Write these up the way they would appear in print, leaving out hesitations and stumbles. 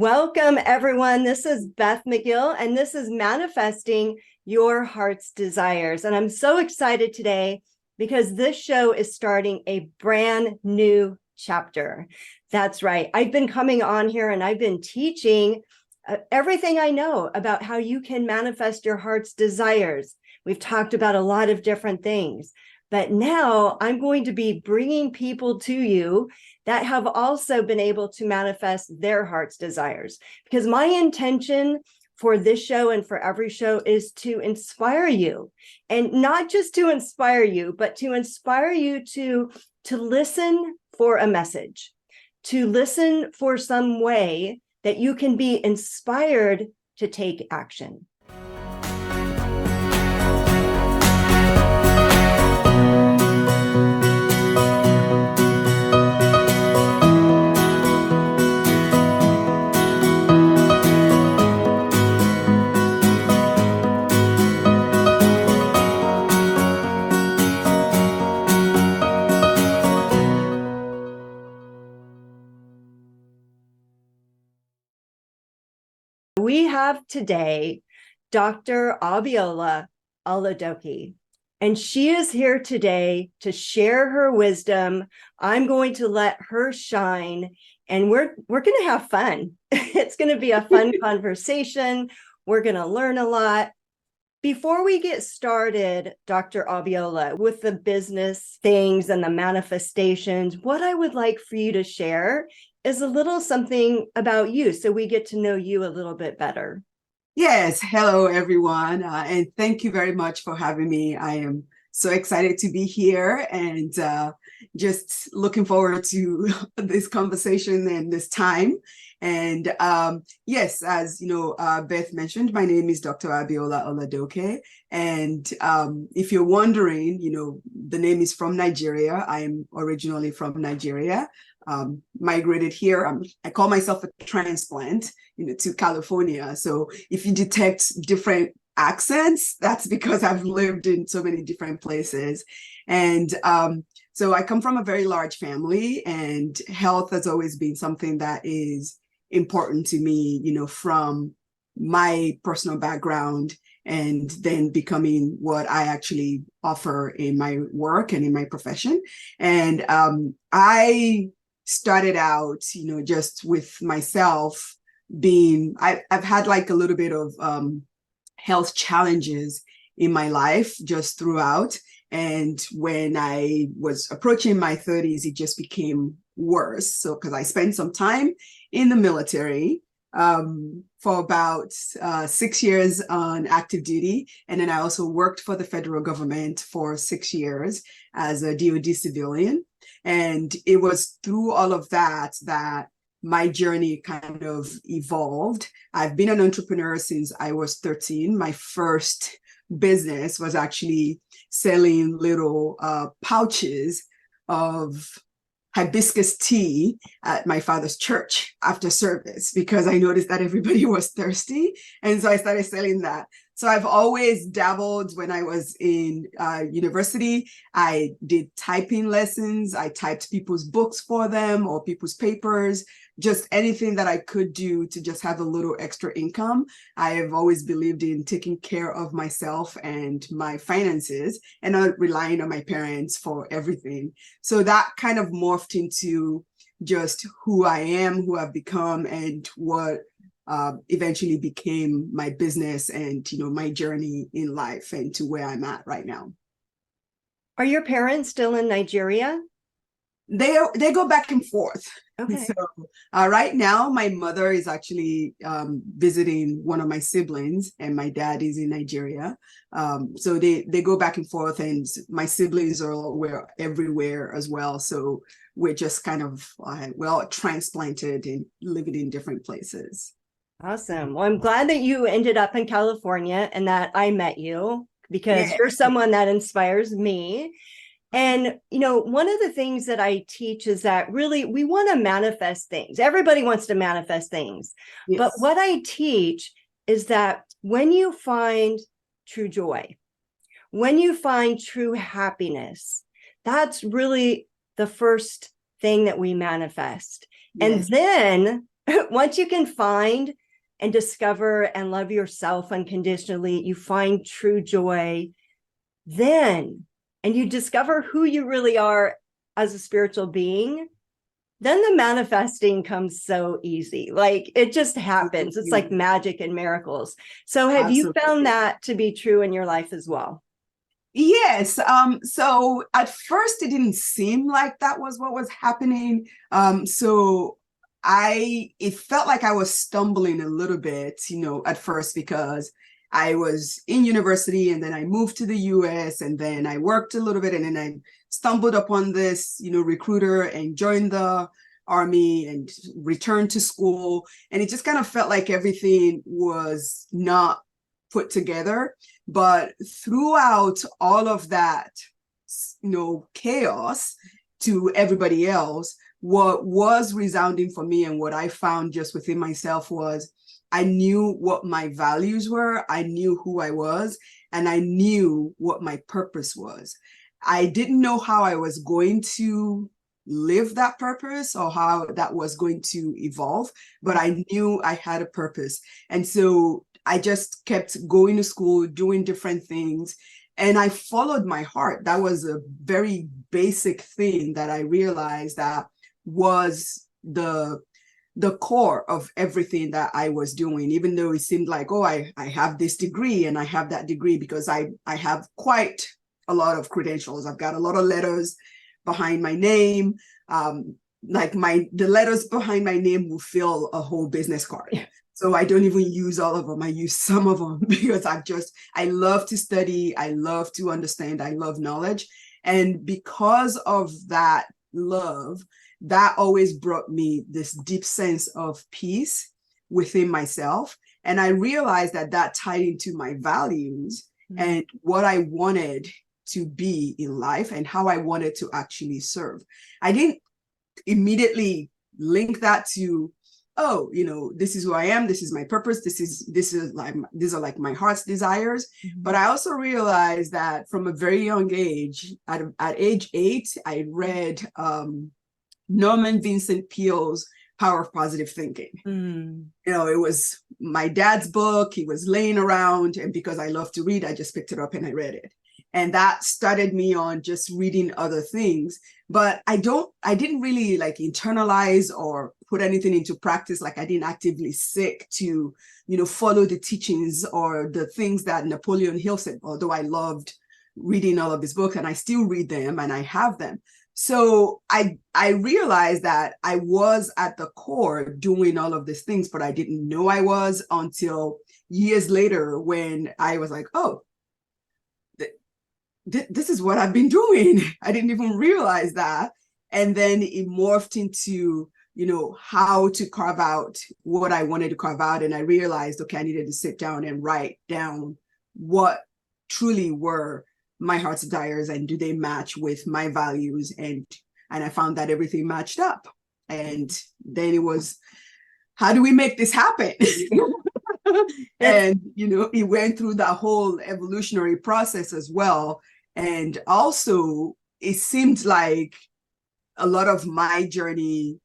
Welcome, everyone. This is Beth McGill, and this is Manifesting Your Heart's Desires. And I'm so excited today because this show is starting a brand new chapter. That's right. I've been coming on here and I've been teaching everything I know about how you can manifest your heart's desires. We've talked about a lot of different things, but now I'm going to be bringing people to you that have also been able to manifest their heart's desires. Because my intention for this show and for every show is to inspire you, and not just to inspire you, but to inspire you to listen for a message, to listen for some way that you can be inspired to take action. We have today Dr. Abiola Oladoke, and she is here today to share her wisdom. I'm going to let her shine, and we're going to have fun. It's going to be a fun conversation. We're going to learn a lot. Before we get started, Dr. Abiola, with the business things and the manifestations, what I would like for you to share is a little something about you so we get to know you a little bit better. Yes. Hello, everyone. And thank you very much for having me. I am so excited to be here and just looking forward to this conversation and this time. And yes, as you know, Beth mentioned, my name is Dr. Abiola Oladoke. And if you're wondering, the name is from Nigeria. I am originally from Nigeria. Migrated here. I call myself a transplant, to California. So if you detect different accents, that's because I've lived in so many different places. And so I come from a very large family, and health has always been something that is important to me, from my personal background and then becoming what I actually offer in my work and in my profession. And I started out, just with myself I've had like a little bit of health challenges in my life just throughout. And when I was approaching my 30s, it just became worse. So, because I spent some time in the military for about 6 years on active duty. And then I also worked for the federal government for 6 years as a DoD civilian. And it was through all of that my journey kind of evolved. I've been an entrepreneur since I was 13. My first business was actually selling little pouches of hibiscus tea at my father's church after service, because I noticed that everybody was thirsty. And so I started selling that. So I've always dabbled. When I was in university, I did typing lessons. I typed people's books for them or people's papers, just anything that I could do to just have a little extra income. I have always believed in taking care of myself and my finances and not relying on my parents for everything. So that kind of morphed into just who I am, who I've become, and what eventually became my business and, my journey in life and to where I'm at right now. Are your parents still in Nigeria? They go back and forth. Okay. So right now, my mother is actually visiting one of my siblings, and my dad is in Nigeria. So they go back and forth, and my siblings are everywhere as well. So we're just kind of transplanted and living in different places. Awesome. Well, I'm glad that you ended up in California and that I met you, because you're someone that inspires me. And, one of the things that I teach is that really we want to manifest things. Everybody wants to manifest things. Yes. But what I teach is that when you find true joy, when you find true happiness, that's really the first thing that we manifest. Yes. And then once you can find and discover and love yourself unconditionally, you find true joy then, and you discover who you really are as a spiritual being, then the manifesting comes so easy. Like it just happens. It's like magic and miracles. So have you found that to be true in your life as well? Yes. So at first it didn't seem like that was what was happening. So it felt like I was stumbling a little bit, at first, because I was in university and then I moved to the US and then I worked a little bit and then I stumbled upon this, recruiter and joined the army and returned to school. And it just kind of felt like everything was not put together. But throughout all of that, chaos to everybody else, what was resounding for me and what I found just within myself was I knew what my values were, I knew who I was, and I knew what my purpose was. I didn't know how I was going to live that purpose or how that was going to evolve, but I knew I had a purpose. And so I just kept going to school, doing different things, and I followed my heart. That was a very basic thing that I realized that was the core of everything that I was doing, even though it seemed like, oh, I have this degree and I have that degree because I have quite a lot of credentials. I've got a lot of letters behind my name. The letters behind my name will fill a whole business card. Yeah. So I don't even use all of them. I use some of them because I love to study. I love to understand. I love knowledge. And because of that love, that always brought me this deep sense of peace within myself. And I realized that tied into my values and what I wanted to be in life and how I wanted to actually serve. I didn't immediately link that to, oh, this is who I am, this is my purpose, these are like my heart's desires. But I also realized that from a very young age, at age 8, I read Norman Vincent Peale's Power of Positive Thinking. It was my dad's book. He was laying around, and because I love to read, I just picked it up and I read it. And that started me on just reading other things. But I didn't really like internalize or put anything into practice. Like I didn't actively seek to, follow the teachings or the things that Napoleon Hill said, although I loved reading all of his books and I still read them and I have them. So I realized that I was at the core doing all of these things, but I didn't know I was until years later when I was like, oh, this is what I've been doing. I didn't even realize that. And then it morphed into, how to carve out what I wanted to carve out. And I realized, okay, I needed to sit down and write down what truly were my heart's desires and do they match with my values. And I found that everything matched up. And then it was, how do we make this happen? And, it went through that whole evolutionary process as well. And also, it seemed like a lot of my journey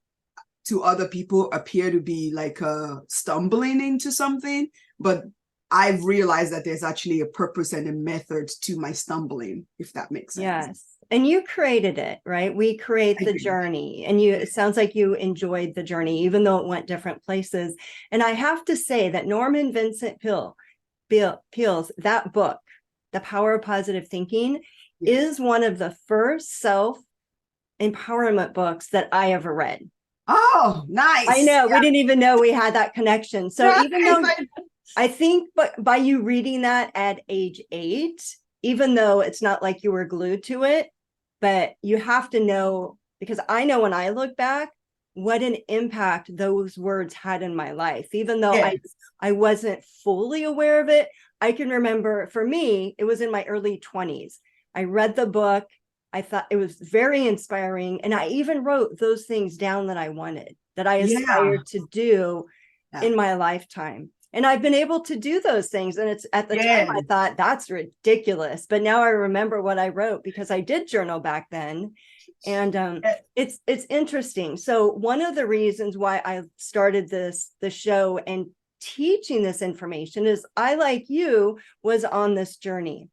to other people appear to be like stumbling into something. But I've realized that there's actually a purpose and a method to my stumbling, if that makes sense. Yes. And you created it, right? We create the journey. And it sounds like you enjoyed the journey, even though it went different places. And I have to say that Norman Vincent Peale's, that book, The Power of Positive Thinking, is one of the first self-empowerment books that I ever read. Oh, nice. I know. Yeah. We didn't even know we had that connection. So even though I think by you reading that at age 8, even though it's not like you were glued to it, but you have to know, because I know when I look back, what an impact those words had in my life. Even though I wasn't fully aware of it, I can remember, for me, it was in my early 20s. I read the book. I thought it was very inspiring. And I even wrote those things down that I wanted, that I aspired to do in my lifetime. And I've been able to do those things. And it's at the time I Yeah. thought that's ridiculous. But now I remember what I wrote because I did journal back then. And it's interesting. So one of the reasons why I started the show and teaching this information is I, like you, was on this journey.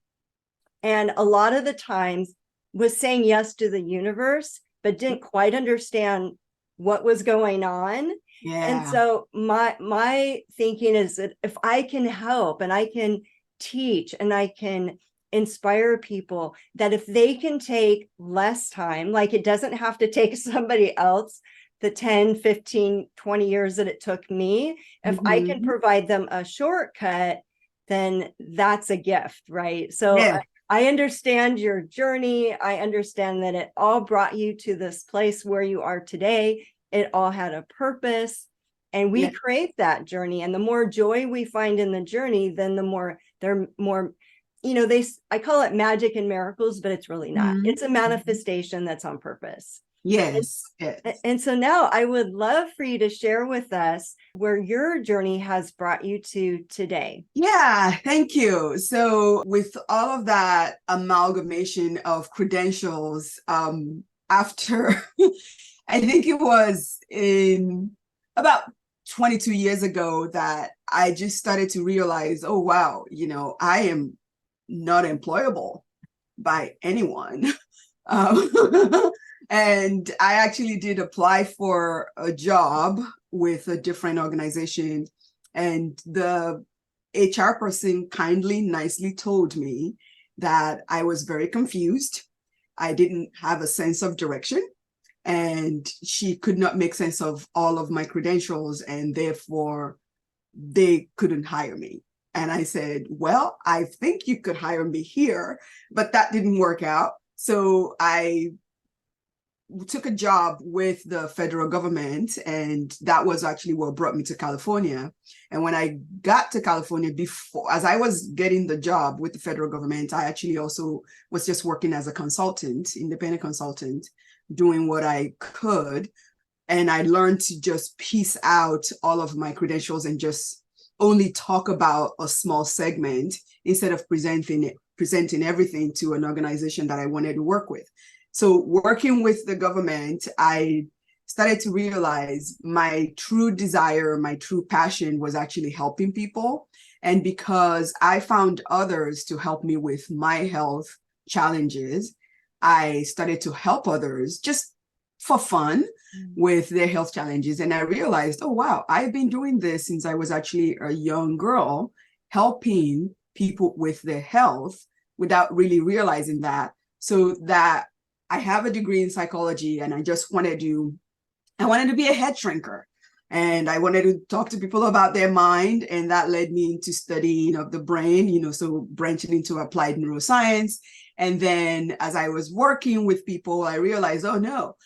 And a lot of the times was saying yes to the universe, but didn't quite understand what was going on. And Yeah. so my thinking is that if I can help and I can teach and I can inspire people, that if they can take less time, like it doesn't have to take somebody else the 10, 15, 20 years that it took me, if I can provide them a shortcut, then that's a gift, right? So Yeah. I understand your journey. I understand that it all brought you to this place where you are today. It all had a purpose, and we create that journey. And the more joy we find in the journey, then the more they're more, I call it magic and miracles, but it's really not. It's a manifestation that's on purpose. Yes. And so now I would love for you to share with us where your journey has brought you to today. Yeah, thank you. So with all of that amalgamation of credentials, after I think it was in about 22 years ago that I just started to realize, oh, wow, I am not employable by anyone. Um, and I actually did apply for a job with a different organization, and the HR person kindly, nicely told me that I was very confused. I didn't have a sense of direction, and she could not make sense of all of my credentials, and therefore they couldn't hire me. And I said, well, I think you could hire me here, but that didn't work out. So I took a job with the federal government, and that was actually what brought me to California. And when I got to California, as I was getting the job with the federal government, I actually also was just working as a consultant, independent consultant, doing what I could. And I learned to just piece out all of my credentials and just only talk about a small segment instead of presenting everything to an organization that I wanted to work with. So working with the government, I started to realize my true desire, my true passion was actually helping people. And because I found others to help me with my health challenges, I started to help others just for fun with their health challenges. And I realized, oh, wow, I've been doing this since I was actually a young girl, helping people with their health without really realizing that. So that I have a degree in psychology, and I wanted to be a head shrinker. And I wanted to talk to people about their mind. And that led me into studying of the brain, so branching into applied neuroscience. And then as I was working with people, I realized, oh no,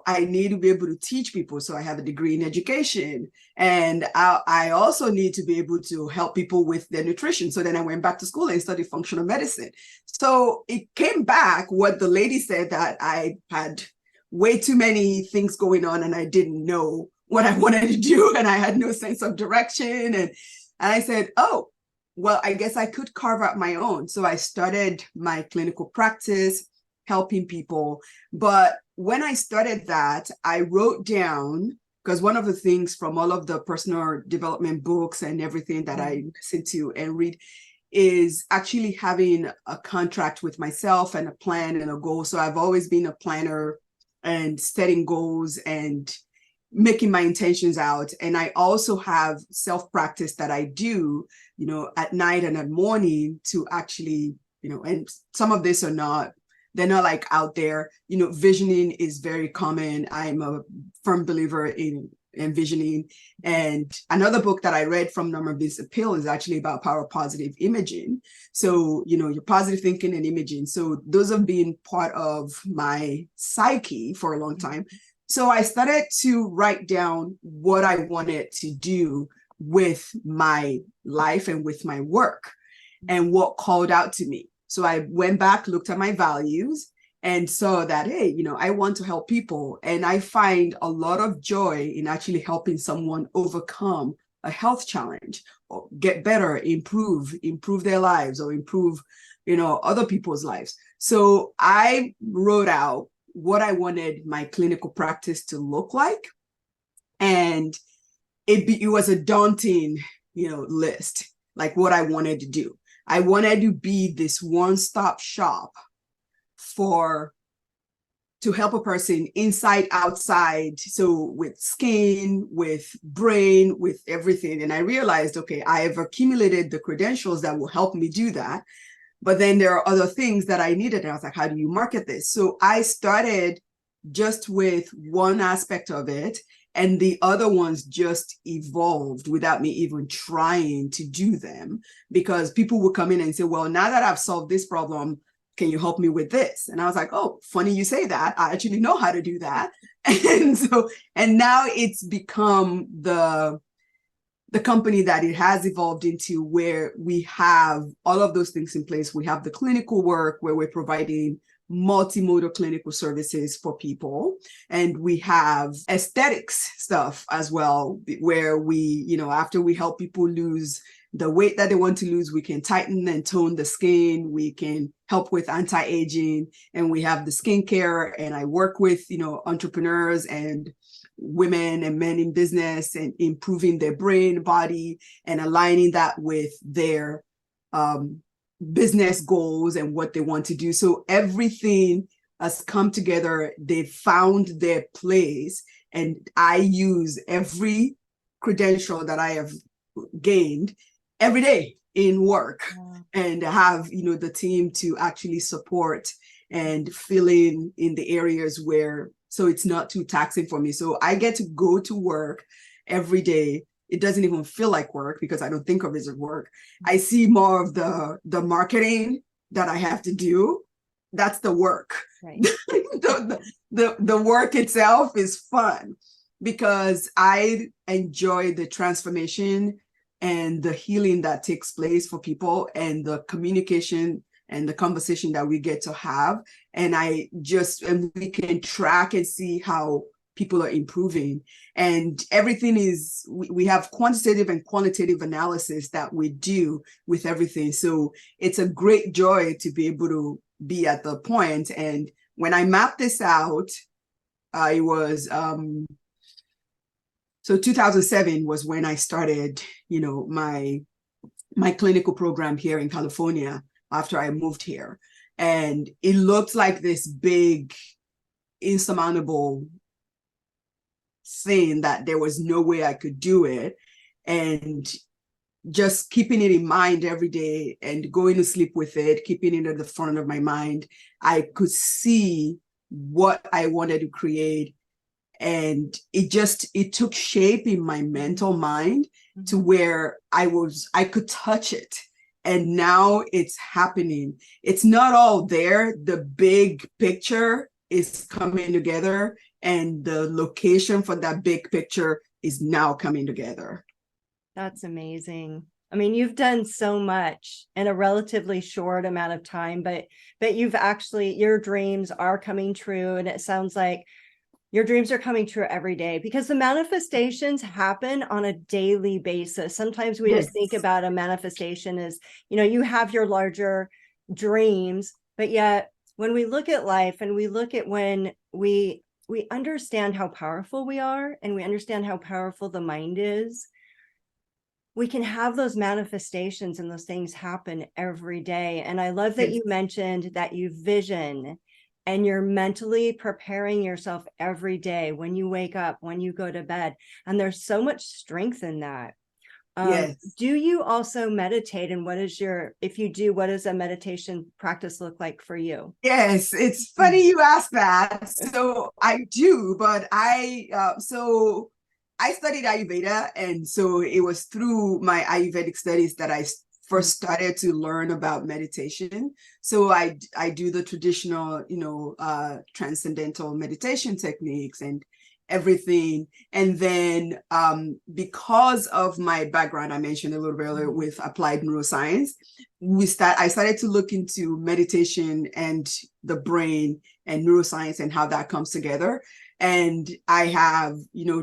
I need to be able to teach people. So I have a degree in education, and I also need to be able to help people with their nutrition. So then I went back to school and studied functional medicine. So it came back what the lady said, that I had way too many things going on and I didn't know what I wanted to do, and I had no sense of direction. And I said, oh, well, I guess I could carve out my own. So I started my clinical practice, helping people. But when I started that, I wrote down, because one of the things from all of the personal development books and everything that I listen to and read is actually having a contract with myself and a plan and a goal. So I've always been a planner and setting goals and making my intentions out. And I also have self-practice that I do, at night and at morning to actually, and some of this they're not like out there, visioning is very common. I'm a firm believer in envisioning. And another book that I read from Norman Vincent Peale is actually about power positive imaging. So, your positive thinking and imaging. So those have been part of my psyche for a long time. So I started to write down what I wanted to do with my life and with my work and what called out to me. So I went back, looked at my values, and saw that, hey, I want to help people. And I find a lot of joy in actually helping someone overcome a health challenge, or get better, improve their lives, or improve, other people's lives. So I wrote out what I wanted my clinical practice to look like. And it was a daunting, list, like what I wanted to do. I wanted to be this one-stop shop to help a person inside, outside. So with skin, with brain, with everything. And I realized, okay, I have accumulated the credentials that will help me do that. But then there are other things that I needed. And I was like, how do you market this? So I started just with one aspect of it, and the other ones just evolved without me even trying to do them, because people would come in and say, well, now that I've solved this problem, can you help me with this? And I was like, oh, funny you say that. I actually know how to do that. And now it's become the company that it has evolved into, where we have all of those things in place. We have the clinical work where we're providing multimodal clinical services for people. And we have aesthetics stuff as well, where we, after we help people lose the weight that they want to lose, we can tighten and tone the skin. We can help with anti-aging, and we have the skincare. And I work with, entrepreneurs and women and men in business, and improving their brain, body, and aligning that with their business goals and what they want to do. So everything has come together. They've found their place, and I use every credential that I have gained every day in work. And have, the team to actually support and fill in the areas where, so it's not too taxing for me. So I get to go to work every day. It doesn't even feel like work, because I don't think of it as work. I see more of the marketing that I have to do. That's the work. Right. the work itself is fun, because I enjoy the transformation and the healing that takes place for people, and the communication and the conversation that we get to have. And we can track and see how people are improving. And everything is, we have quantitative and qualitative analysis that we do with everything. So it's a great joy to be able to be at the point. And when I mapped this out, it was, so 2007 was when I started, my clinical program here in California after I moved here. And it looked like this big, insurmountable thing that there was no way I could do it. And just keeping it in mind every day and going to sleep with it, keeping it at the front of my mind, I could see what I wanted to create. And it took shape in my mental mind to where I could touch it. And now it's happening. It's not all there. The big picture is coming together, and the location for that big picture is now coming together. That's amazing. I mean, you've done so much in a relatively short amount of time, but you've actually, your dreams are coming true. And it sounds like your dreams are coming true every day, because the manifestations happen on a daily basis. Sometimes we just think about a manifestation as, you have your larger dreams, but yet when we look at life and we look at when we understand how powerful we are, and we understand how powerful the mind is, we can have those manifestations and those things happen every day. And I love that you mentioned that you vision, and you're mentally preparing yourself every day when you wake up, when you go to bed. And there's so much strength in that. Do you also meditate? And if you do, what does a meditation practice look like for you? Yes, it's funny you ask that. So I do, but I studied Ayurveda. And so it was through my Ayurvedic studies that I first started to learn about meditation. So I do the traditional, transcendental meditation techniques and everything. And then because of my background, I mentioned a little bit earlier with applied neuroscience, I started to look into meditation and the brain and neuroscience and how that comes together. and I have,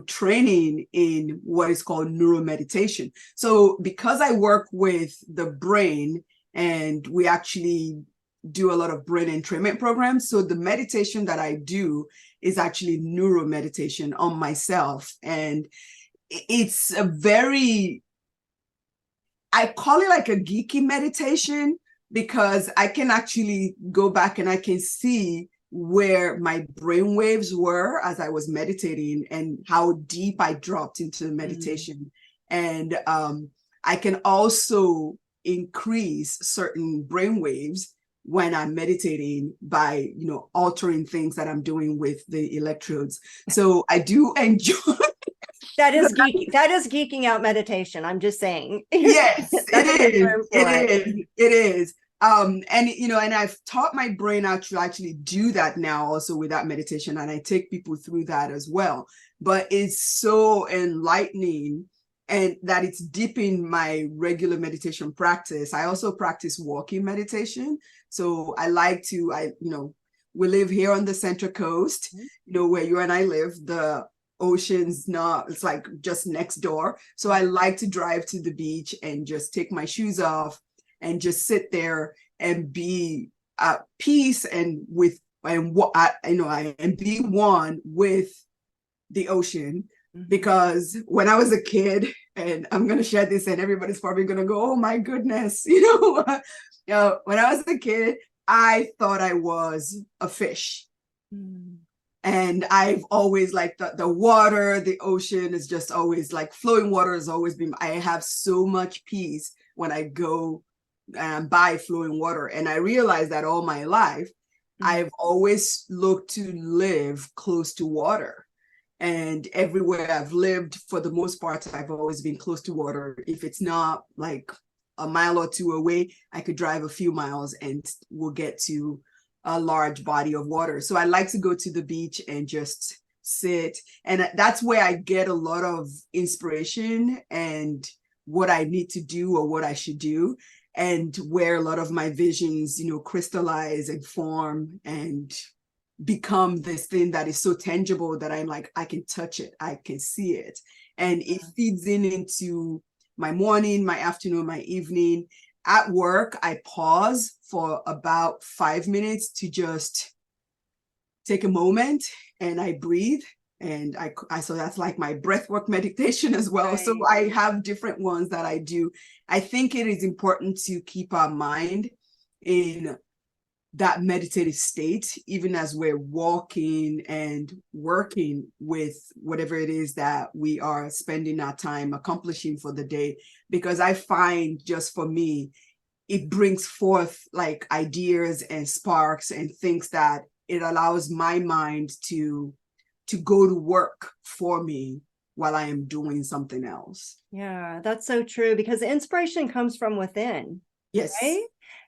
training in what is called neuromeditation. So because I work with the brain, and we actually do a lot of brain entrainment programs, so the meditation that I do is actually neuromeditation on myself. And it's a very, I call it like a geeky meditation, because I can actually go back and I can see where my brain waves were as I was meditating and how deep I dropped into the meditation. And I can also increase certain brain waves when I'm meditating by, altering things that I'm doing with the electrodes. So I do enjoy. That is geeky. That is geeking out meditation. I'm just saying. Yes, That's a good term for it is. And and I've taught my brain how to actually do that now also with that meditation, and I take people through that as well. But it's so enlightening, and that it's deep in my regular meditation practice. I also practice walking meditation. So I like to, we live here on the Central Coast, where you and I live. The ocean's not, it's like just next door. So I like to drive to the beach and just take my shoes off and just sit there and be at peace and and be one with the ocean. Because when I was a kid, and I'm going to share this and everybody's probably going to go, oh my goodness, when I was a kid, I thought I was a fish. And I've always liked the water, the ocean is just always like flowing water has always been, I have so much peace when I go by flowing water. And I realized that all my life, I've always looked to live close to water. And everywhere I've lived, for the most part, I've always been close to water. If it's not like a mile or two away, I could drive a few miles and we'll get to a large body of water. So I like to go to the beach and just sit. And that's where I get a lot of inspiration and what I need to do or what I should do, and where a lot of my visions, crystallize and form and become this thing that is so tangible that I'm like, I can touch it, I can see it. And it feeds into my morning, my afternoon, my evening. At work, I pause for about 5 minutes to just take a moment and I breathe. And I so that's like my breathwork meditation as well. Right. So I have different ones that I do. I think it is important to keep our mind in that meditative state, even as we're walking and working with whatever it is that we are spending our time accomplishing for the day. Because I find, just for me, it brings forth like ideas and sparks and things that it allows my mind to go to work for me while I am doing something else. Yeah, that's so true, because the inspiration comes from within. Yes. Right?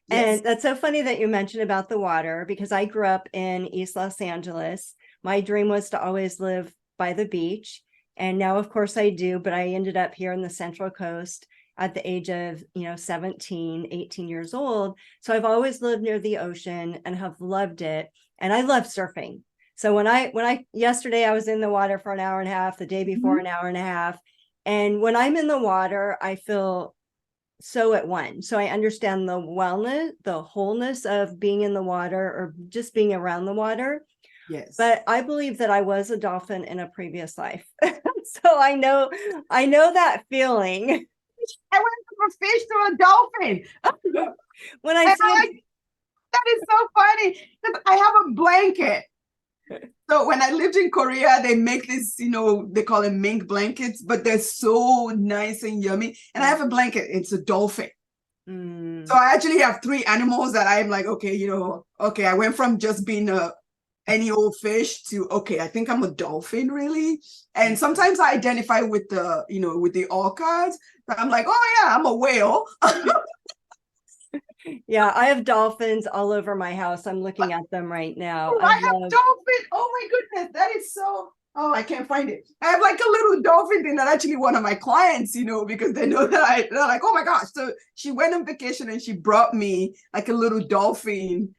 Yes. And that's so funny that you mentioned about the water, because I grew up in East Los Angeles. My dream was to always live by the beach. And now, of course, I do, but I ended up here in the Central Coast at the age of, 17, 18 years old. So I've always lived near the ocean and have loved it. And I love surfing. So yesterday I was in the water for an hour and a half, the day before an hour and a half. And when I'm in the water, I feel so at one. So I understand the wellness, the wholeness of being in the water or just being around the water. Yes. But I believe that I was a dolphin in a previous life. So I know that feeling. I went from a fish to a dolphin. When I said that is so funny, because I have a blanket. So when I lived in Korea, they make this, they call it mink blankets, but they're so nice and yummy. And I have a blanket, it's a dolphin. So I actually have 3 animals that I'm like, okay, I went from just being any old fish to, okay, I think I'm a dolphin, really. And sometimes I identify with the, with the orcas, but I'm like, oh yeah, I'm a whale. Yeah, I have dolphins all over my house. I'm looking at them right now. I have dolphins. Oh my goodness, that is so. Oh, I can't find it. I have like a little dolphin thing that actually one of my clients, because they know that they're like, oh my gosh. So she went on vacation and she brought me like a little dolphin,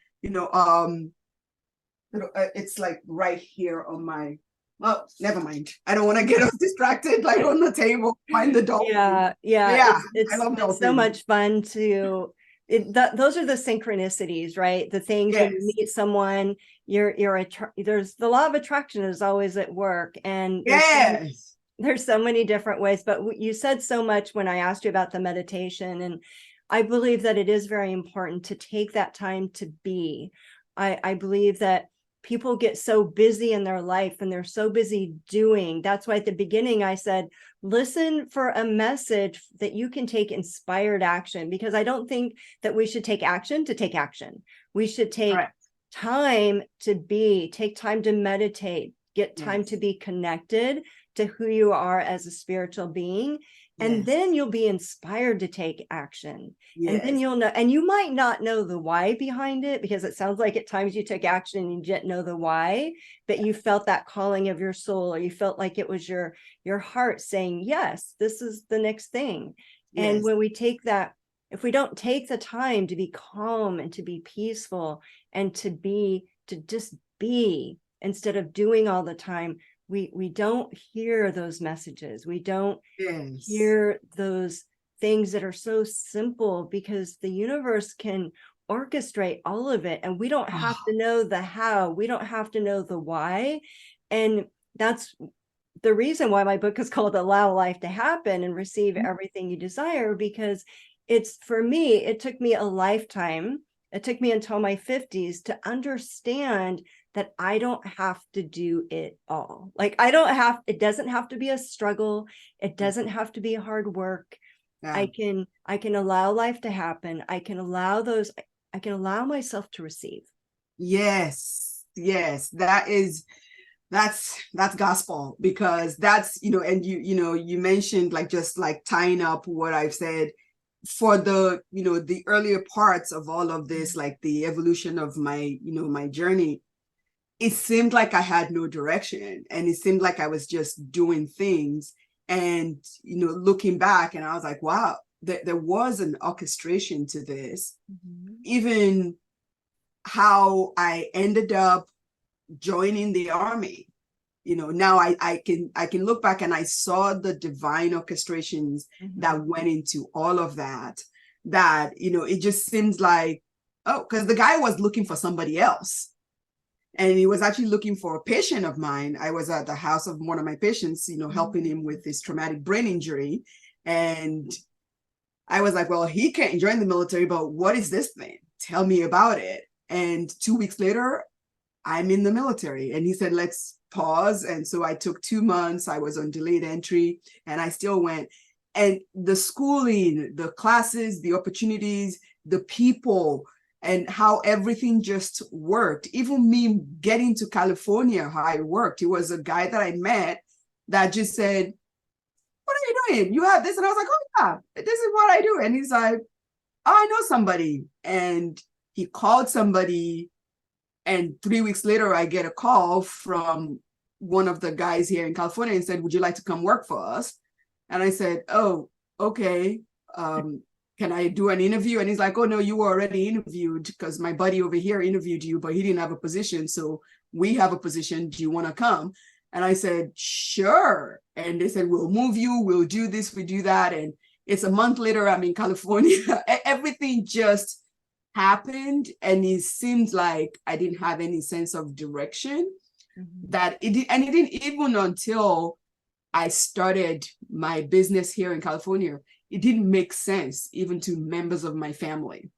it's like right here on my Oh, never mind. I don't want to get us distracted, like on the table, find the dolphin. Yeah. Yeah, I It's love so dolphins. much fun to those are the synchronicities, right? The things when you Yes. meet someone, there's the law of attraction is always at work, and Yes. there's so many different ways. But you said so much when I asked you about the meditation, and I believe that it is very important to take that time to be. I believe that people get so busy in their life and they're so busy doing. That's why at the beginning I said, listen for a message that you can take inspired action, because I don't think that we should take action to take action. We should take time to be, take time to meditate, get time to be connected to who you are as a spiritual being. And then you'll be inspired to take action. And then you'll know, and you might not know the why behind it, because it sounds like at times you took action and you didn't know the why, but you felt that calling of your soul, or you felt like it was your heart saying, yes, this is the next thing. And when we take that, if we don't take the time to be calm and to be peaceful and to just be instead of doing all the time, we don't hear those messages. We don't hear those things that are so simple, because the universe can orchestrate all of it, and we don't have to know the how. We don't have to know the why. And that's the reason why my book is called Allow Life to Happen and Receive Everything You Desire, because it's, for me, it took me a lifetime. It took me until my 50s to understand that I don't have to do it all. Like it doesn't have to be a struggle. It doesn't have to be hard work. I can allow life to happen. I can allow myself to receive. Yes. That's gospel, because that's, and you mentioned, like, just like tying up what I've said for the, the earlier parts of all of this, like the evolution of my, my journey. It seemed like I had no direction, and it seemed like I was just doing things. And, looking back, and I was like, wow, there was an orchestration to this. Even how I ended up joining the army. Now I can look back and I saw the divine orchestrations that went into all of that, it just seems like, oh, because the guy was looking for somebody else. And he was actually looking for a patient of mine. I was at the house of one of my patients, helping him with his traumatic brain injury. And I was like, well, he can't join the military, but what is this thing? Tell me about it. And 2 weeks later, I'm in the military. And he said, let's pause. And so I took 2 months. I was on delayed entry, and I still went. And the schooling, the classes, the opportunities, the people, and how everything just worked. Even me getting to California, how it worked. It was a guy that I met that just said, what are you doing? You have this? And I was like, oh yeah, this is what I do. And he's like, oh, I know somebody. And he called somebody. And 3 weeks later, I get a call from one of the guys here in California and said, would you like to come work for us? And I said, oh, okay. Can I do an interview? And he's like, oh, no, you were already interviewed, because my buddy over here interviewed you, but he didn't have a position. So we have a position. Do you want to come? And I said, sure. And they said, we'll move you. We'll do this. We do that. And it's a month later, I'm in California. Everything just happened. And it seemed like I didn't have any sense of direction. That it did, and it didn't even until I started my business here in California, it didn't make sense even to members of my family,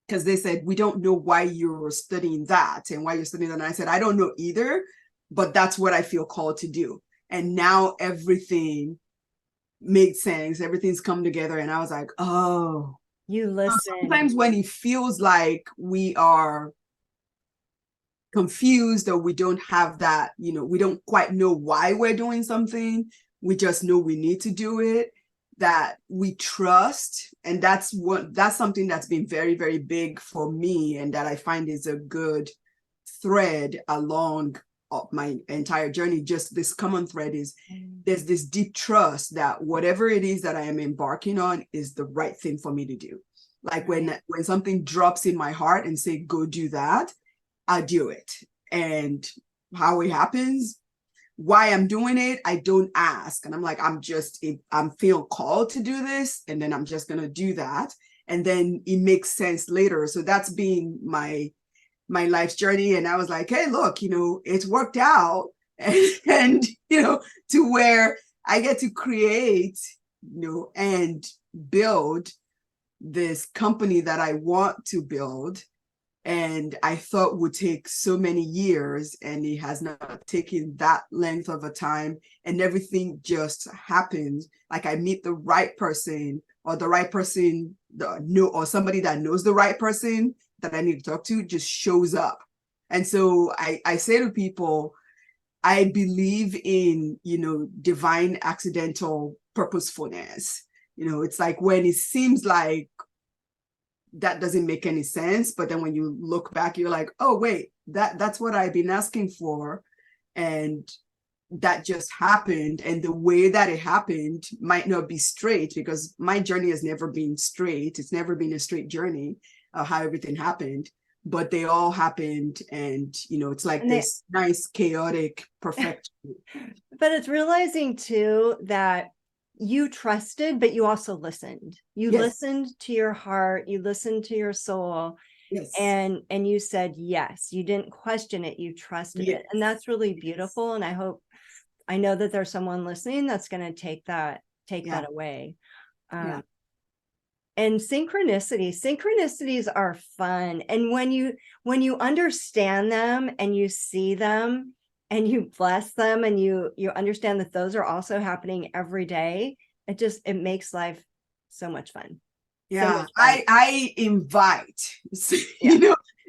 because they said, we don't know why you're studying that and why you're studying that. And I said, I don't know either, but that's what I feel called to do. And now everything made sense. Everything's come together. And I was like, oh, you listen. Sometimes when it feels like we are confused, or we don't have that, we don't quite know why we're doing something, we just know we need to do it, that we trust. And that's something that's been very, very big for me, and that I find is a good thread along my entire journey. Just this common thread is there's this deep trust that whatever it is that I am embarking on is the right thing for me to do. Like when something drops in my heart and say, go do that, I do it. And how it happens, why I'm doing it, I don't ask. And I'm like, I'm feel called to do this, and then I'm just gonna do that. And then it makes sense later. So that's been my life's journey. And I was like, hey, look, it's worked out. And to where I get to create, and build this company that I want to build, and I thought would take so many years, and it has not taken that length of a time, and everything just happens. Like I meet the right person, or the right person or somebody that knows the right person that I need to talk to just shows up. And so I say to people, I believe in, divine accidental purposefulness. It's like when it seems like that doesn't make any sense, but then when you look back, you're like, oh wait, that's what I've been asking for, and that just happened. And the way that it happened might not be straight, because my journey has never been straight. It's never been a straight journey of how everything happened, but they all happened. And it's like this nice chaotic perfection. But it's realizing too that you trusted, but you also listened. You listened to your heart, you listened to your soul. Yes. And you said yes. You didn't question it, you trusted it. And that's really beautiful. And I know that there's someone listening that's going to take that away. And synchronicities are fun. And when you understand them and you see them and you bless them, and you understand that those are also happening every day, it makes life so much fun. Yeah, so much fun. I invite,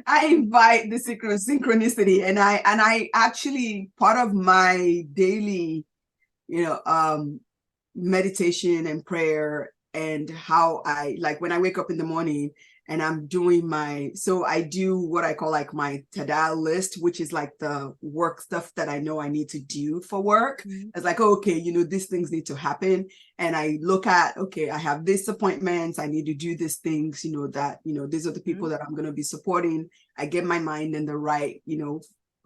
I invite the synchronicity, and I actually, part of my daily, meditation and prayer, and how I, like, when I wake up in the morning and I'm doing so I do what I call like my tada list, which is like the work stuff that I know I need to do for work. Mm-hmm. It's like, okay, these things need to happen. And I look at, okay, I have these appointments, I need to do these things, these are the people that I'm going to be supporting. I get my mind in the right,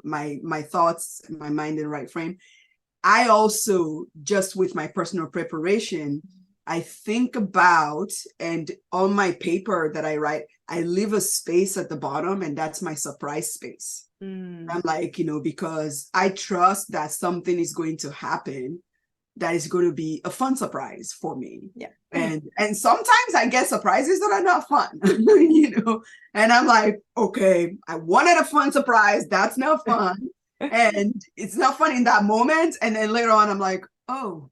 my thoughts, my mind in the right frame. I also, just with my personal preparation, I think about, and on my paper that I write, I leave a space at the bottom, and that's my surprise space. I'm like, because I trust that something is going to happen that is going to be a fun surprise for me. Yeah. And sometimes I get surprises that are not fun, and I'm like, okay, I wanted a fun surprise. That's not fun. And it's not fun in that moment. And then later on, I'm like, oh,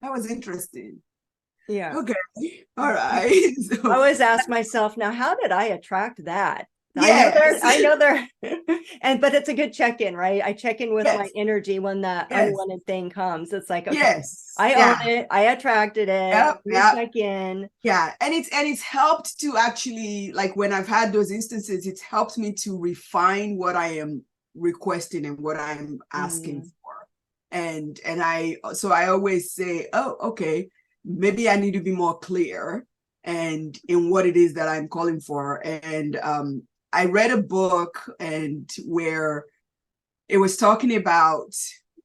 that was interesting. Yeah. Okay. All right. So, I always ask myself, now, how did I attract that? Yes. I know they're but it's a good check-in, right? I check in with my energy when that unwanted thing comes. It's like, okay, I own it. I attracted it. Check in. Yeah. And it's helped to actually, like, when I've had those instances, it's helped me to refine what I am requesting and what I'm asking for. And I always say, oh, okay, maybe I need to be more clear and in what it is that I'm calling for. And I read a book, and where it was talking about,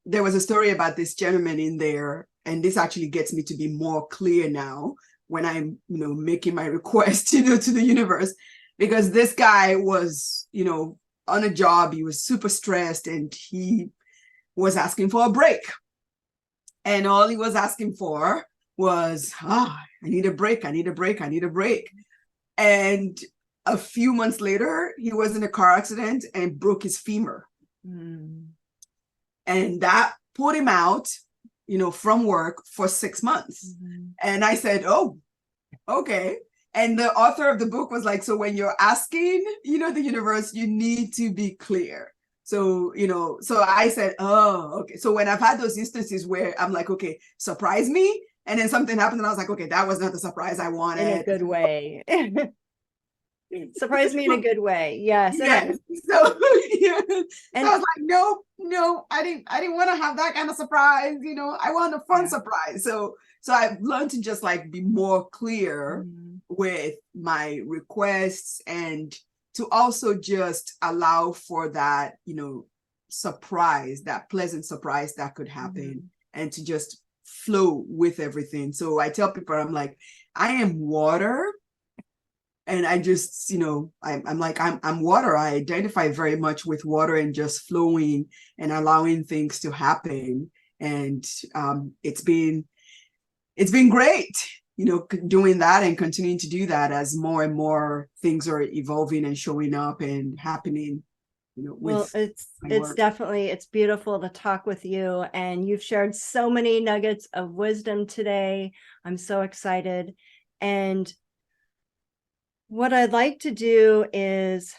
there was a story about this gentleman in there, and this actually gets me to be more clear now when I'm, making my request, to the universe, because this guy was, on a job, he was super stressed, and he was asking for a break. And all he was asking for was, I need a break. I need a break. I need a break. And a few months later, he was in a car accident and broke his femur. And that put him out, from work for 6 months. And I said, oh, okay. And the author of the book was like, so when you're asking, the universe, you need to be clear. So, so I said, oh, okay. So when I've had those instances where I'm like, okay, surprise me. And then something happened, and I was like, okay, that was not the surprise I wanted. In a good way. Surprise me in a good way. Yes. Yes. So, and I was like, no, I didn't want to have that kind of surprise. I want a fun surprise. So I've learned to just like be more clear with my requests, and to also just allow for that, surprise, that pleasant surprise that could happen, and to just flow with everything. So I tell people, I'm like, I am water. And I just, I'm water. I identify very much with water and just flowing and allowing things to happen. And it's been great, doing that and continuing to do that as more and more things are evolving and showing up and happening. Well, it's beautiful to talk with you, and you've shared so many nuggets of wisdom today. I'm so excited. And what I'd like to do is,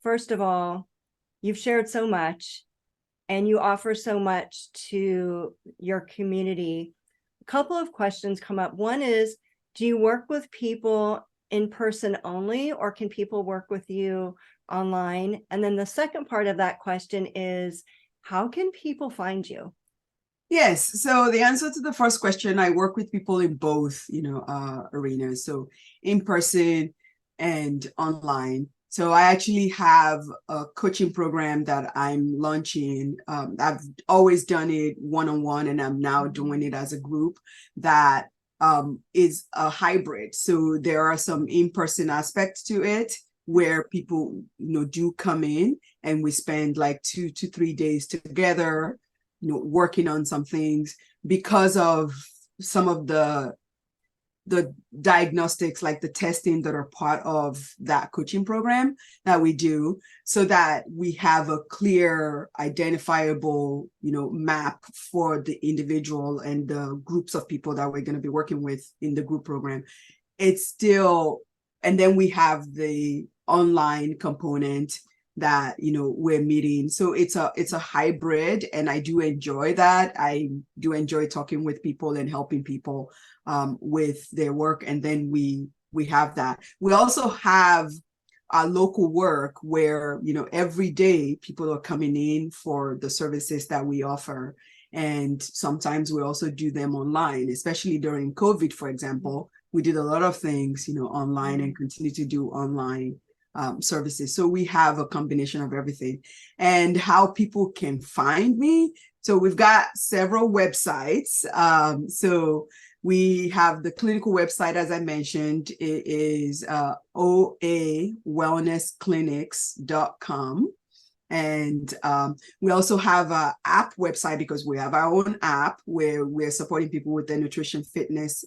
first of all, you've shared so much and you offer so much to your community. A couple of questions come up. One is, do you work with people in person only, or can people work with you online? And then the second part of that question is, how can people find you? Yes. So the answer to the first question, I work with people in both, arenas. So in person and online. So I actually have a coaching program that I'm launching. I've always done it one-on-one, and I'm now doing it as a group that is a hybrid. So there are some in-person aspects to it where people, do come in, and we spend like 2 to 3 days together, working on some things because of some of the diagnostics, like the testing that are part of that coaching program that we do, so that we have a clear, identifiable, map for the individual and the groups of people that we're going to be working with in the group program. It's still, and then we have the online component that we're meeting. So it's a hybrid, and I do enjoy that. I do enjoy talking with people and helping people with their work. And then we have that. We also have our local work where every day people are coming in for the services that we offer, and sometimes we also do them online, especially during COVID, for example. We did a lot of things online, and continue to do online services. So we have a combination of everything. And how people can find me, so we've got several websites. So we have the clinical website, as I mentioned. It is oawellnessclinics.com. And we also have an app website, because we have our own app where we're supporting people with their nutrition, fitness,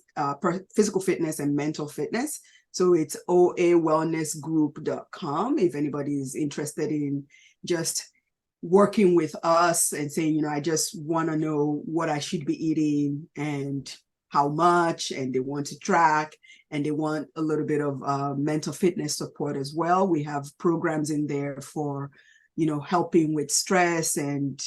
physical fitness, and mental fitness. So it's oawellnessgroup.com. If anybody is interested in just working with us and saying, I just want to know what I should be eating and how much, and they want to track, and they want a little bit of mental fitness support as well. We have programs in there for, helping with stress and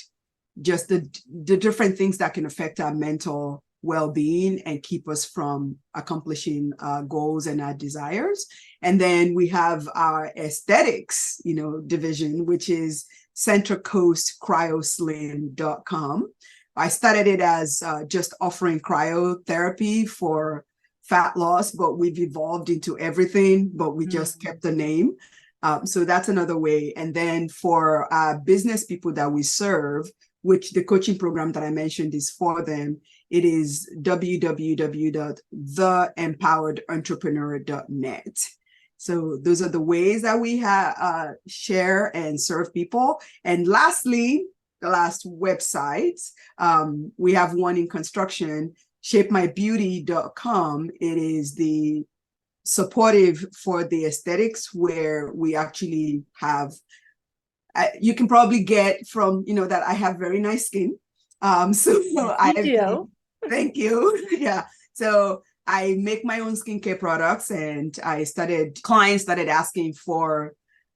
just the different things that can affect our mental well-being and keep us from accomplishing goals and our desires. And then we have our aesthetics, division, which is centralcoastcryoslim.com. I started it as just offering cryotherapy for fat loss, but we've evolved into everything, but we just kept the name. So that's another way. And then for business people that we serve, which the coaching program that I mentioned is for them, it is www.theempoweredentrepreneur.net. So those are the ways that we share and serve people. And lastly, the last website, we have one in construction, shapemybeauty.com. It is the supportive for the aesthetics, where we actually have, you can probably get from, that I have very nice skin. Thank you. Yeah. So I make my own skincare products, and clients started asking for,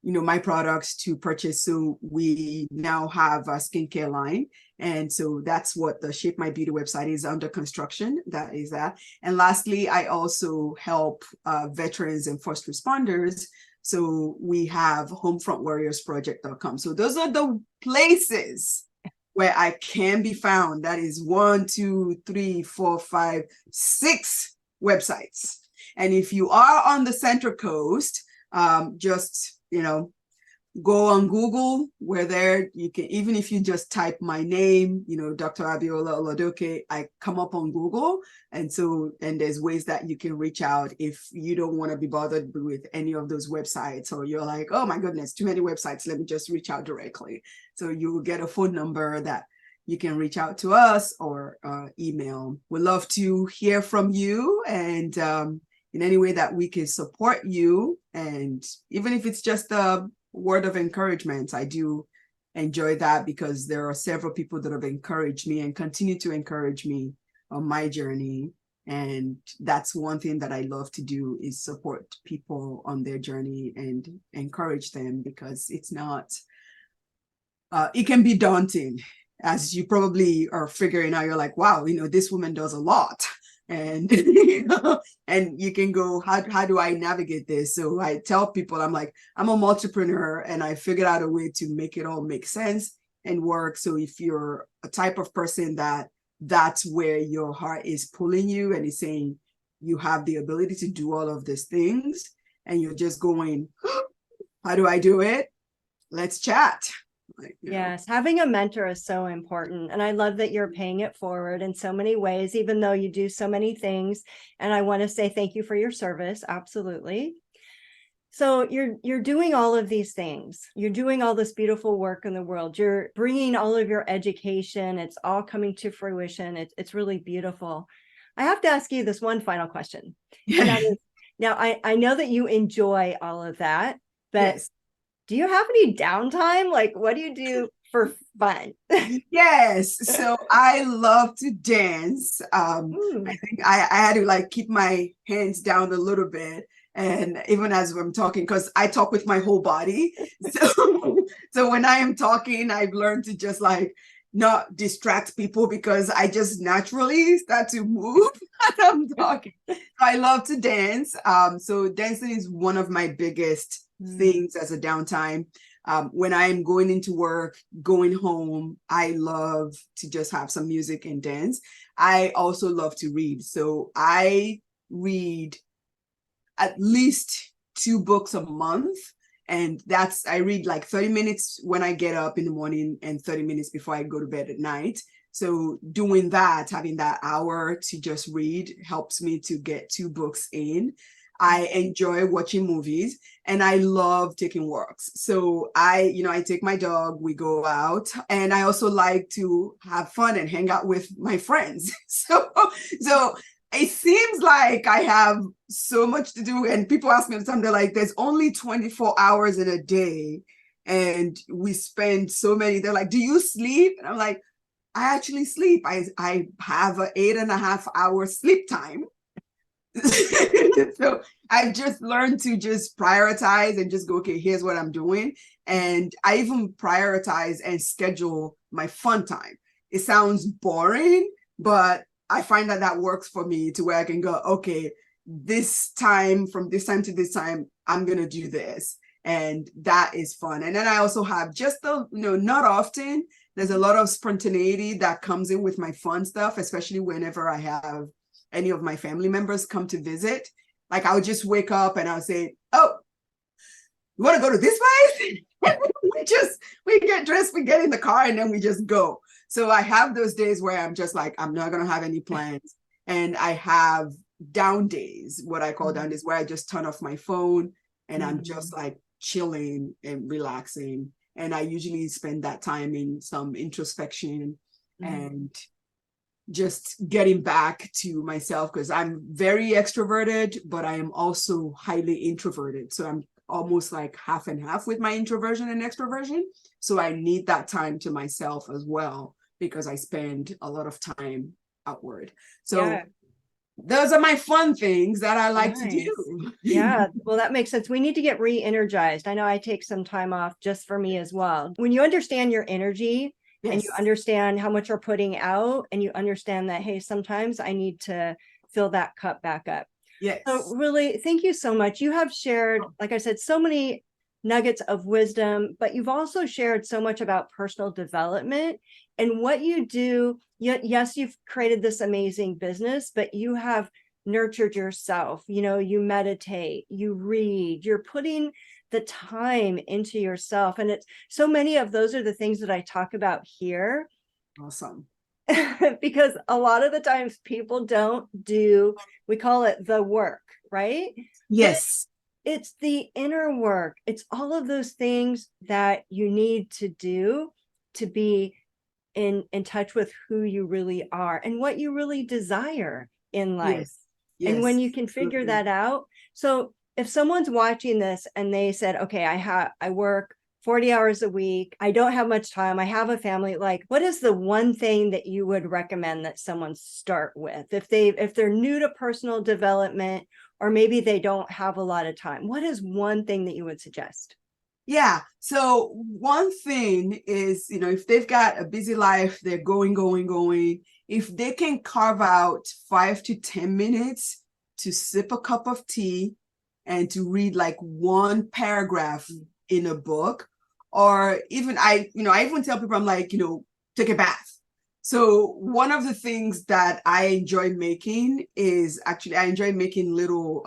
my products to purchase. So we now have a skincare line. And so that's what the Shape My Beauty website is, under construction. That is that. And lastly, I also help veterans and first responders. So we have homefrontwarriorsproject.com. So those are the places where I can be found. That is 1, 2, 3, 4, 5, 6 websites. And if you are on the Central Coast, just, go on Google, where there you can, even if you just type my name, Dr. Abiola Oladoke, I come up on Google. And there's ways that you can reach out if you don't want to be bothered with any of those websites, or you're like, oh my goodness, too many websites, let me just reach out directly. So you will get a phone number that you can reach out to us, or email. We'd love to hear from you, and in any way that we can support you. And even if it's just a word of encouragement, I do enjoy that, because there are several people that have encouraged me and continue to encourage me on my journey. And that's one thing that I love to do, is support people on their journey and encourage them, because it's not, it can be daunting, as you probably are figuring out. You're like, wow, this woman does a lot. And and you can go, how do I navigate this? So I tell people, I'm like, I'm a multipreneur, and I figured out a way to make it all make sense and work. So if you're a type of person that's where your heart is pulling you, and is saying you have the ability to do all of these things, and you're just going, how do I do it? Let's chat. Yes, having a mentor is so important. And I love that you're paying it forward in so many ways, even though you do so many things. And I want to say thank you for your service. Absolutely. So you're doing all of these things. You're doing all this beautiful work in the world. You're bringing all of your education. It's all coming to fruition. It's really beautiful. I have to ask you this one final question. And that is, now I know that you enjoy all of that, but yes. Do you have any downtime? Like, what do you do for fun? Yes. So I love to dance. I think I had to keep my hands down a little bit. And even as I'm talking, because I talk with my whole body. So when I am talking, I've learned to just not distract people, because I just naturally start to move as I'm talking. I love to dance. So dancing is one of my biggest things as a downtime. When I'm going into work, going home, I love to just have some music and dance. I also love to read. So I read at least 2 books a month. And I read 30 minutes when I get up in the morning, and 30 minutes before I go to bed at night. So doing that, having that hour to just read, helps me to get 2 books in. I enjoy watching movies, and I love taking walks. So I take my dog, we go out, and I also like to have fun and hang out with my friends. So it seems like I have so much to do, and people ask me all the time, they're like, there's only 24 hours in a day, and we spend so many, they're like, do you sleep? And I'm like, I actually sleep. I have an 8.5 hour sleep time. So I've just learned to just prioritize and just go, okay, here's what I'm doing. And I even prioritize and schedule my fun time. It sounds boring, but I find that works for me, to where I can go, okay, this time, from this time to this time, I'm going to do this. And that is fun. And then I also have just not often, there's a lot of spontaneity that comes in with my fun stuff, especially whenever I have any of my family members come to visit. I would just wake up and I would say, oh, you want to go to this place? we get dressed, we get in the car, and then we just go. So I have those days where I'm just like, I'm not going to have any plans. And I have down days, what I call down days, where I just turn off my phone and I'm just chilling and relaxing. And I usually spend that time in some introspection and just getting back to myself, because I'm very extroverted, but I am also highly introverted. So I'm almost half and half with my introversion and extroversion. So I need that time to myself as well, because I spend a lot of time outward. So those are my fun things that I like to do. Yeah, well, that makes sense. We need to get re-energized. I know I take some time off just for me as well. When you understand your energy, and you understand how much you're putting out, and you understand that, hey, sometimes I need to fill that cup back up. Yes. So really, thank you so much. You have shared, like I said, so many nuggets of wisdom, but you've also shared so much about personal development and what you do. Yes, you've created this amazing business, but you have nurtured yourself. You meditate, you read, you're putting the time into yourself. And it's so many of those are the things that I talk about here. Awesome. Because a lot of the times people don't do, we call it the work, right? Yes. But it's the inner work. It's all of those things that you need to do to be in touch with who you really are and what you really desire in life. Yes. And when Yes. you can figure Absolutely. that out. So if someone's watching this and they said, okay, I work 40 hours a week, I don't have much time, I have a family, like, what is the one thing that you would recommend that someone start with if they're new to personal development, or maybe they don't have a lot of time? What is one thing that you would suggest? Yeah. So one thing is, if they've got a busy life, they're going, if they can carve out 5 to 10 minutes to sip a cup of tea and to read like one paragraph in a book, or even I even tell people, I'm like, take a bath. So one of the things that I enjoy making is actually I enjoy making little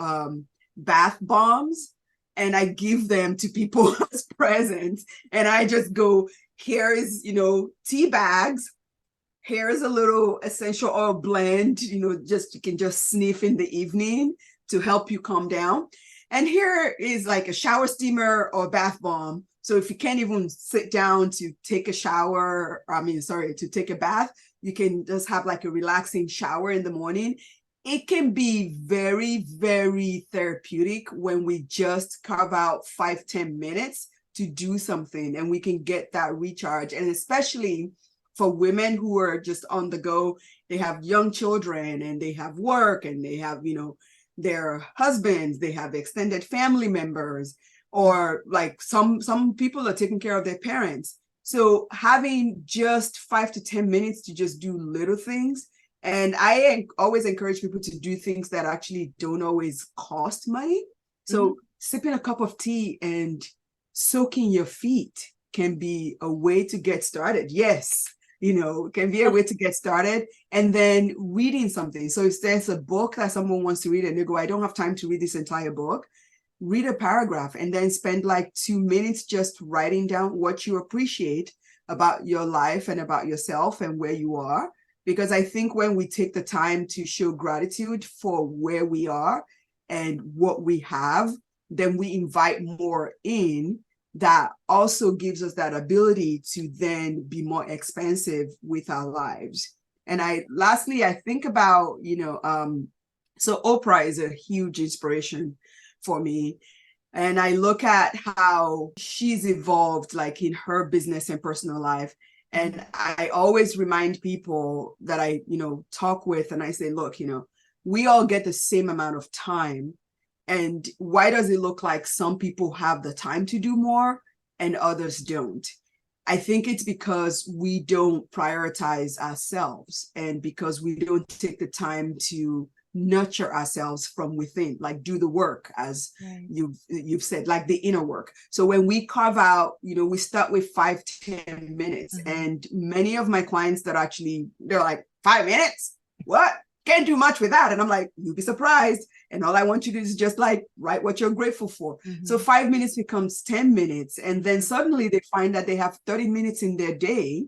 bath bombs, and I give them to people as presents. And I just go, here is, tea bags. Here's a little essential oil blend, just you can just sniff in the evening to help you calm down. And here is like a shower steamer or bath bomb. So if you can't even sit down to take a shower, to take a bath, you can just have like a relaxing shower in the morning. It can be very, very therapeutic when we just carve out 5-10 minutes to do something, and we can get that recharge. And especially for women who are just on the go, they have young children and they have work and they have, their husbands, they have extended family members, or like some people are taking care of their parents. So having just 5 to 10 minutes to just do little things. And I always encourage people to do things that actually don't always cost money. So sipping a cup of tea and soaking your feet can be a way to get started. Yes, can be a way to get started. And then reading something. So if there's a book that someone wants to read and they go, I don't have time to read this entire book, read a paragraph and then spend like 2 minutes just writing down what you appreciate about your life and about yourself and where you are. Because I think when we take the time to show gratitude for where we are and what we have, then we invite more in. That also gives us that ability to then be more expansive with our lives. And lastly, I think about, so Oprah is a huge inspiration for me. And I look at how she's evolved, like in her business and personal life. And I always remind people that I, talk with, and I say, look, we all get the same amount of time. And why does it look like some people have the time to do more and others don't? I think it's because we don't prioritize ourselves, and because we don't take the time to nurture ourselves from within, like do the work, as you've said, like the inner work. So when we carve out, we start with 5-10 minutes, and many of my clients that actually, they're like, 5 minutes? What? Can't do much with that. And I'm like, you'll be surprised. And all I want you to do is just like write what you're grateful for. So 5 minutes becomes 10 minutes. And then suddenly they find that they have 30 minutes in their day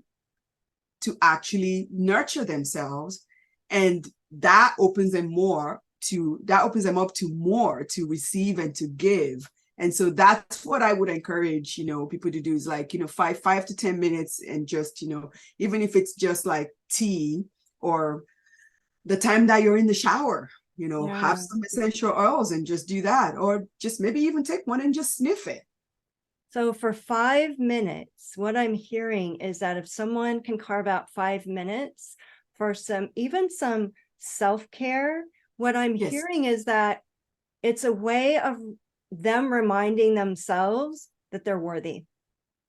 to actually nurture themselves. And that opens them up to more to receive and to give. And so that's what I would encourage, people to do, is like, 5 to 10 minutes, and just, even if it's just like tea, or the time that you're in the shower, have some essential oils and just do that, or just maybe even take one and just sniff it. So for 5 minutes, what I'm hearing is that if someone can carve out 5 minutes for some self-care, what I'm hearing is that it's a way of them reminding themselves that they're worthy.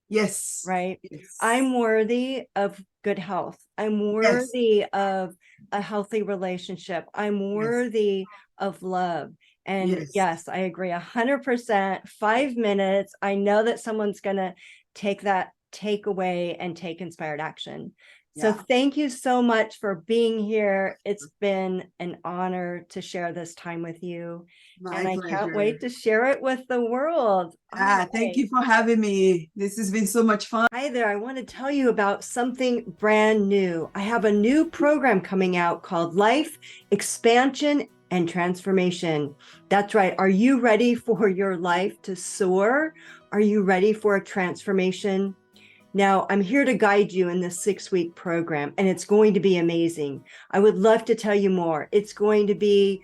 Yes. Right. Yes. I'm worthy of good health. I'm worthy of a healthy relationship. I'm worthy of love. And yes, I agree 100%. 5 minutes. I know that someone's going to take that takeaway and take inspired action. So Yeah, thank you so much for being here. It's been an honor to share this time with you. And my I can't pleasure. wait to share it with the world. All Ah, thank right. you for having me. This has been so much fun. Hi there. I want to tell you about something brand new. I have a new program coming out called Life Expansion and Transformation. That's right. Are you ready for your life to soar? Are you ready for a transformation? Now, I'm here to guide you in this 6-week program, and it's going to be amazing. I would love to tell you more. It's going to be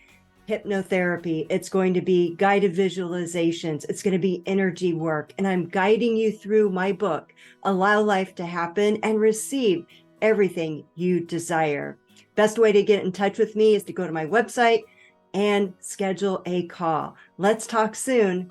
hypnotherapy. It's going to be guided visualizations. It's going to be energy work. And I'm guiding you through my book, Allow Life to Happen and Receive Everything You Desire. Best way to get in touch with me is to go to my website and schedule a call. Let's talk soon.